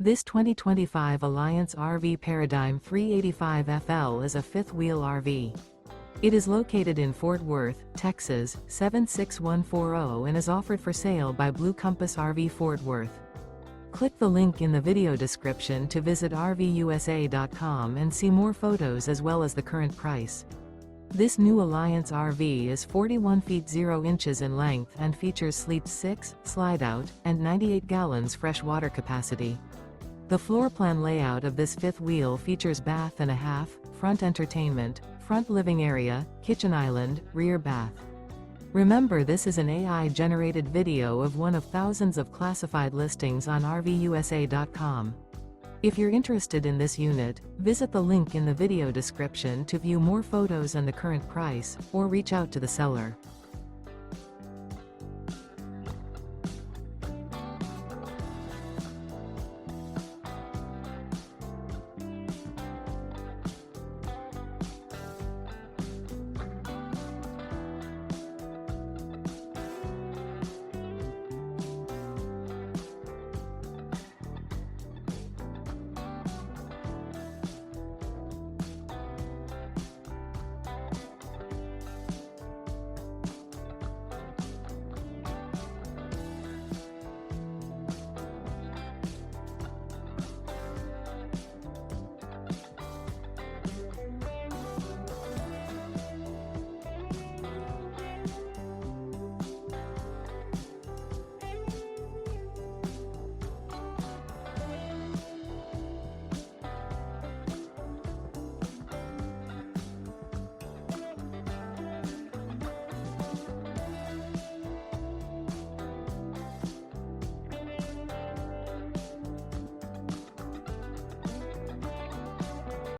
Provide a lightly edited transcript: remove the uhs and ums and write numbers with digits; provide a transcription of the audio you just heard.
This 2025 Alliance RV Paradigm 385FL is a fifth-wheel RV. It is located in Fort Worth, Texas, 76140 and is offered for sale by Blue Compass RV Fort Worth. Click the link in the video description to visit RVUSA.com and see more photos as well as the current price. This new Alliance RV is 41 feet 0 inches in length and features Sleep 6, Slideout, and 98 gallons fresh water capacity. The floor plan layout of this fifth wheel features bath and a half, front entertainment, front living area, kitchen island, rear bath. Remember, this is an AI-generated video of one of thousands of classified listings on RVUSA.com. If you're interested in this unit, visit the link in the video description to view more photos and the current price, or reach out to the seller.